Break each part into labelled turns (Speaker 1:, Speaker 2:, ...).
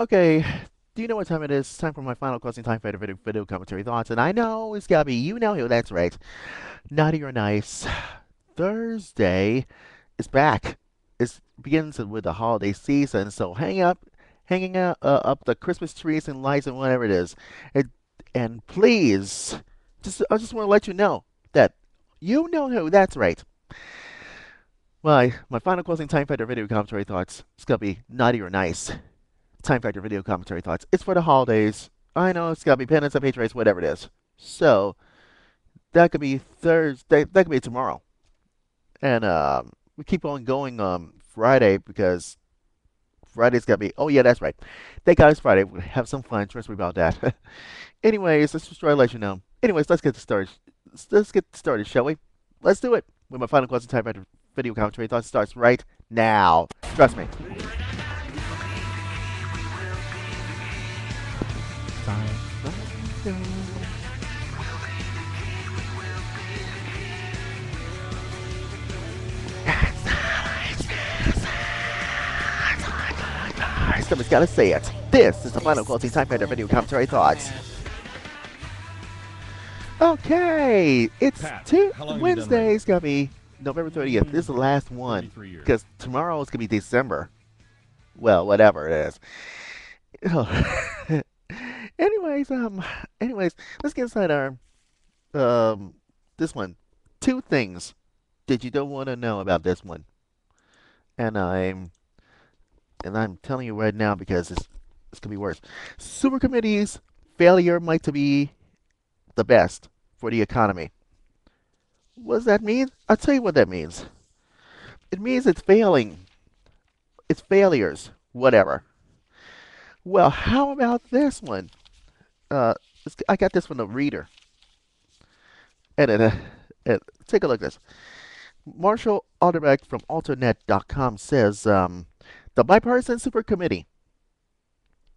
Speaker 1: Okay, do you know what time it is? It's time for my final closing time for the video commentary thoughts. And I know it's gotta be you know who, that's right. Naughty or nice. Thursday is back. It begins with the holiday season, so hanging out up the Christmas trees and lights and whatever it is. And, and please, I just want to let you know that you know who, that's right. My final closing time for the video commentary thoughts. It's gonna be naughty or nice. TimeFactor video commentary thoughts. It's for the holidays. I know it's got to be penance, Patriots, whatever it is. So that could be Thursday. That could be tomorrow. And we keep on going Friday because Friday's got to be. Oh yeah, that's right. Thank God it's Friday. We'll have some fun. Trust me about that. Anyways, let's just try to let you know. Anyways, let's get started. Let's get started, shall we? Let's do it. With my final question, TimeFactor video commentary thoughts starts right now. Trust me. Somebody's gotta say it. This is the final closing time for the video commentary thoughts. Okay, it's Wednesday. It's gonna be November 30th. This is the last one because tomorrow is gonna be December. Well, whatever it is. anyways, um, anyways, let's get inside our this one. Two things that you don't want to know about this one, and I'm telling you right now because it's gonna be worse. Super committee's failure might to be the best for the economy. What does that mean? I'll tell you what that means. It means it's failing. It's failures. Whatever. Well, how about this one? Uh, I got this from the reader. And take a look at this. Marshall Alderbeck from Alternet.com says the bipartisan super committee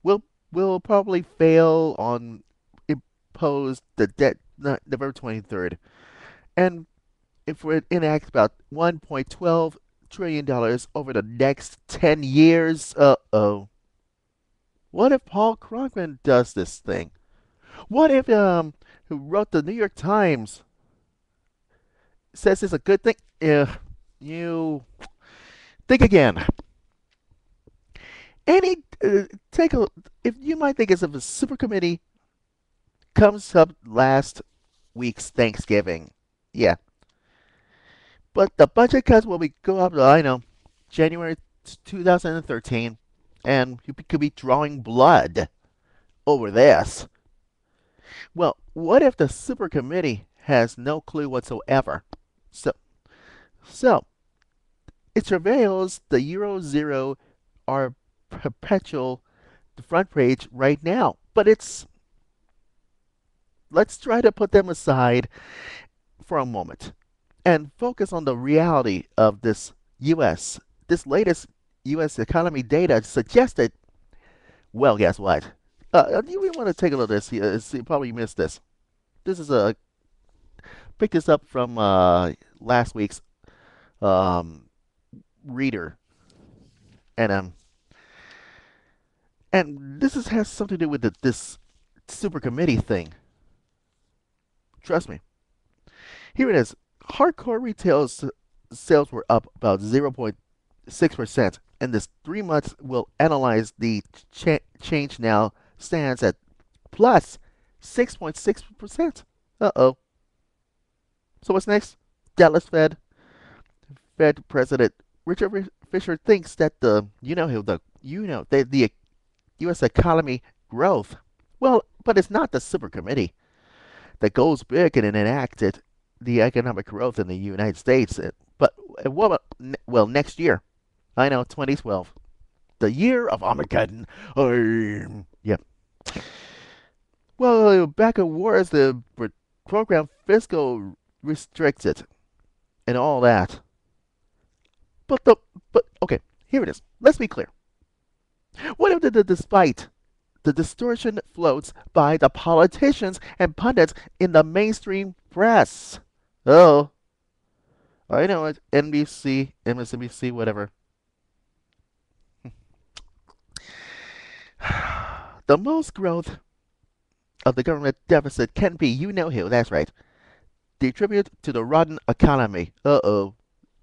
Speaker 1: will will probably fail on impose the debt November 23rd, and if it enacts about 1.12 trillion dollars over the next 10 years. Uh-oh. What if Paul Krugman does this thing? What if who wrote the New York Times says it's a good thing? You think again. Any take a if you might think as if a super committee comes up last week's Thanksgiving. Yeah. But the budget cuts will be go up to, I know, January 2013, and you could be drawing blood over this. Well, what if the super committee has no clue whatsoever? So, so it travails the Euro Zero are perpetual the front page right now. But let's try to put them aside for a moment and focus on the reality of this latest U.S. economy data suggested. Well, guess what? You may want to take a look at this. You probably missed this. This is a pick this up from last week's um, reader, and has something to do with this super committee thing. Trust me. Here it is. Hardcore retail sales were up about 0.6%, and this 3 months will analyze the change now stands at plus 6.6%. Uh-oh. So what's next? Dallas Fed President Richard Fisher thinks that the U.S. economy growth. Well, but it's not the super committee that goes big and enacted the economic growth in the United States. But what about, well, next year? I know, 2012, the year of Armageddon. Yeah. Well, back at war as the program fiscal restricted and all that. But okay, here it is. Let's be clear. What if despite the distortion floats by the politicians and pundits in the mainstream press? Oh, I know it. NBC, MSNBC, whatever. The most growth of the government deficit can be, you know who, that's right, attributed to the rotten economy. Uh-oh.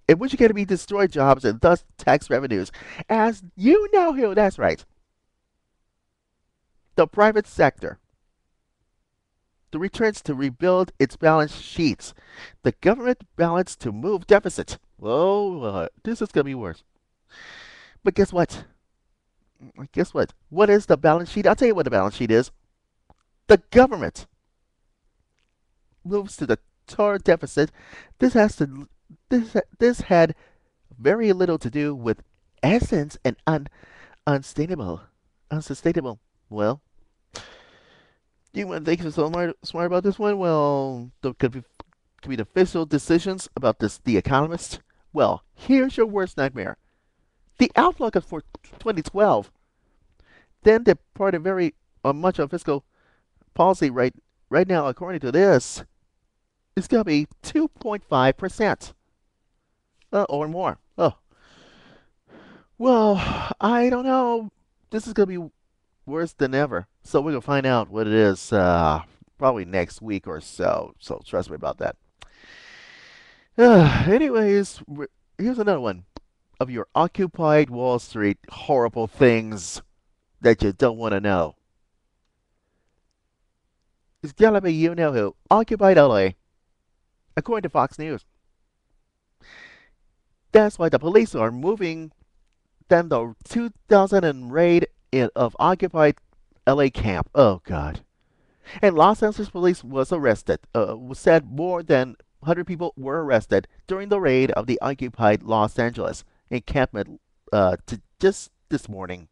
Speaker 1: In which can be destroyed jobs and thus tax revenues. As you know who, that's right, the private sector. The returns to rebuild its balance sheets. The government balance to move deficit. Oh, this is going to be worse. But guess what? Guess what? What is the balance sheet? I'll tell you what the balance sheet is. The government moves to the total deficit. This has to this had very little to do with essence and unsustainable. Unsustainable. Well, you want to think you're so smart about this one? Well, could be the official decisions about this. The Economist. Well, here's your worst nightmare. The outlook for 2012. Then the part of very much of fiscal policy right now, according to this, is going to be 2.5% or more. Oh, well, I don't know. This is going to be worse than ever. So we're going to find out what it is probably next week or so. So trust me about that. Anyways, here's another one of your Occupy Wall Street horrible things that you don't want to know. It's going to be you know who. Occupied LA, according to Fox News. That's why the police are moving them the 2000 raid of occupied LA camp. Oh, God. And Los Angeles police was arrested. Said more than 100 people were arrested during the raid of the occupied Los Angeles encampment just this morning.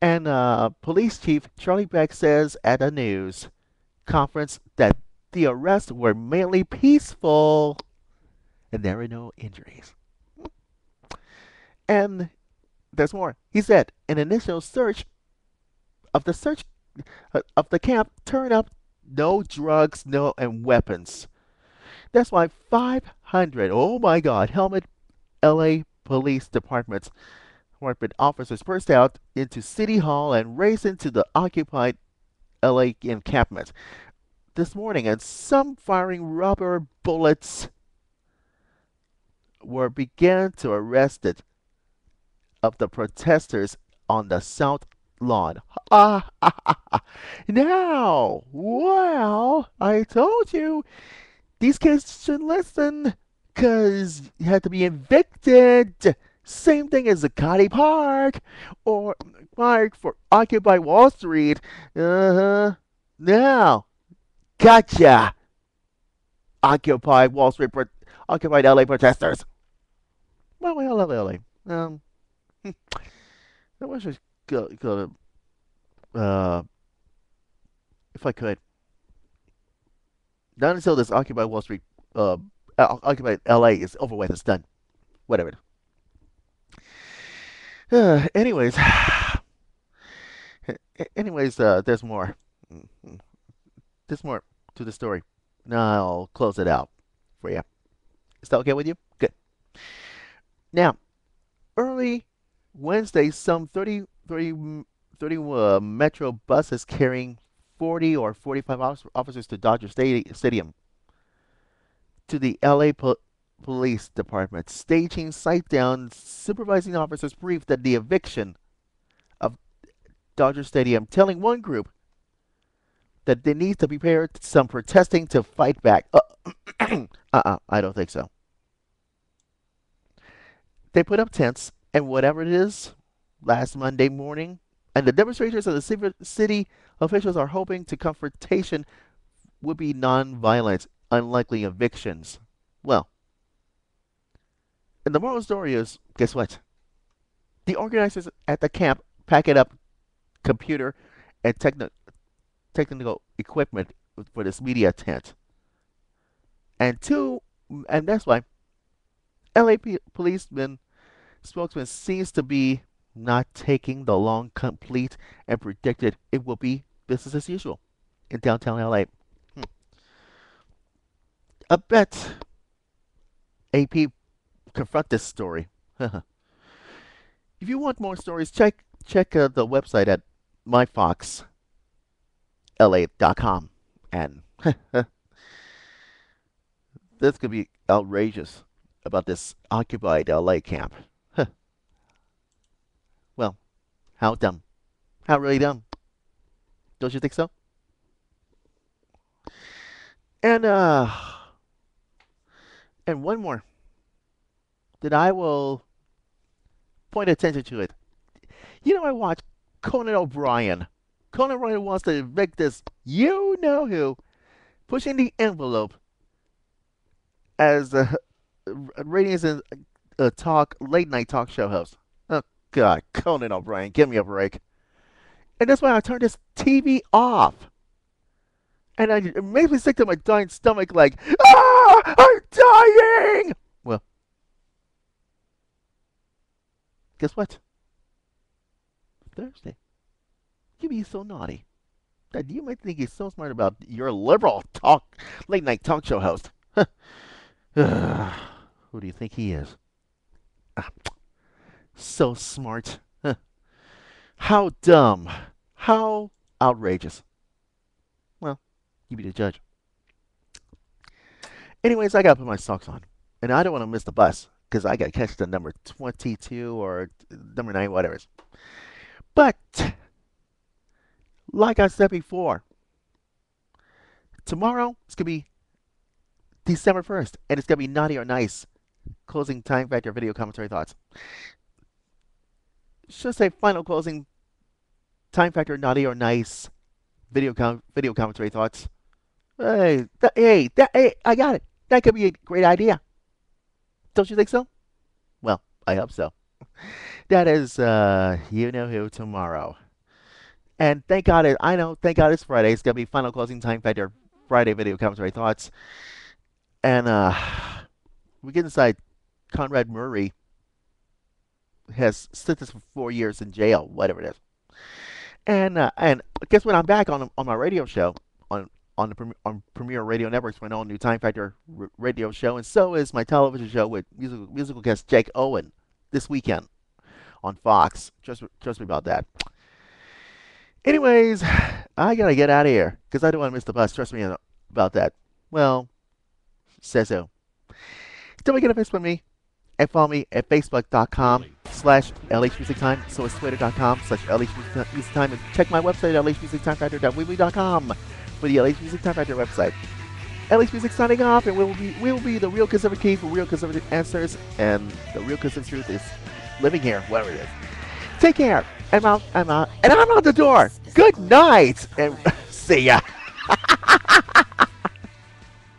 Speaker 1: And Police Chief Charlie Beck says at a news conference that the arrests were mainly peaceful and there were no injuries. And there's more. He said an initial search of the camp turned up no drugs, no and weapons. That's why 500, oh my God, helmet LA Police Department officers burst out into City Hall and raced into the occupied LA encampment this morning, and some firing rubber bullets were began to arrest it of the protesters on the South Lawn. Now, well, I told you these kids should listen, cause you had to be evicted. Same thing as Zuccotti Park or Park for Occupy Wall Street. Uh huh. Now, gotcha. Occupy Wall Street, occupied LA protesters. Well, we all love LA. I wish I go to, if I could, not until this Occupy Wall Street, Occupy LA is over with. It's done. Whatever. Anyways, there's more. There's more to the story. Now I'll close it out for you. Is that okay with you? Good. Now, early Wednesday, some 30 Metro buses carrying 40 or 45 officers to Dodger Stadium to the LA Police Department. Staging site down, supervising officers briefed that the eviction of Dodger Stadium, telling one group that they need to prepare some protesting to fight back. I don't think so. They put up tents and whatever it is last Monday morning, and the demonstrators and the city officials are hoping to confrontation would be non-violent, unlikely evictions. Well, and the moral story is, guess what? The organizers at the camp pack it up computer and technical equipment for this media tent. And that's why LA policeman spokesman seems to be not taking the long complete and predicted it will be business as usual in downtown LA. I bet AP confront this story. If you want more stories, check the website at myfoxla.com. And this could be outrageous about this occupied LA camp. Well, how dumb? How really dumb? Don't you think so? And and one more that I will point attention to it. You know, I watched Conan O'Brien. Conan O'Brien wants to evict this you know who, pushing the envelope as ratings and talk late night talk show host. Oh God, Conan O'Brien, give me a break. And that's why I turned this TV off. And it makes me sick to my dying stomach, like, ah, I'm dying. Well, guess what? Thursday, you be so naughty that you might think he's so smart about your liberal talk late night talk show host. Who do you think he is? Ah, so smart. How dumb. How outrageous. Well, you be the judge. Anyways, I gotta put my socks on. And I don't want to miss the bus because I gotta catch the number 22 or number 9, whatever it is. But, like I said before, tomorrow it's gonna be December 1st, and it's gonna be Naughty or Nice closing time factor video commentary thoughts. Should say final closing time factor Naughty or Nice video commentary thoughts. Hey, I got it. That could be a great idea. Don't you think so? Well, I hope so. That is, you know who tomorrow. And thank God, thank God it's Friday. It's going to be final closing time factor Friday video commentary thoughts. And we get inside Conrad Murray has sentenced for 4 years in jail, whatever it is. And guess what? I'm back on my radio show on Premier Radio Networks for an all-new Time Factor radio show, and so is my television show with musical guest Jake Owen this weekend on Fox. Trust me about that. Anyways, I gotta get out of here because I don't want to miss the bus. Trust me about that. Well, says so. Don't forget to Facebook me and follow me at facebook.com/LHmusicTime. So it's twitter.com/LHmusicTime. And check my website at lhmusictimefactor.weebly.com for the LH Music Time Factor website. LH Music signing off, and we will be the real conservative key for real conservative answers, and the real conservative truth is living here, wherever it is. Take care. I'm out, and I'm out the door. Good night, and see ya.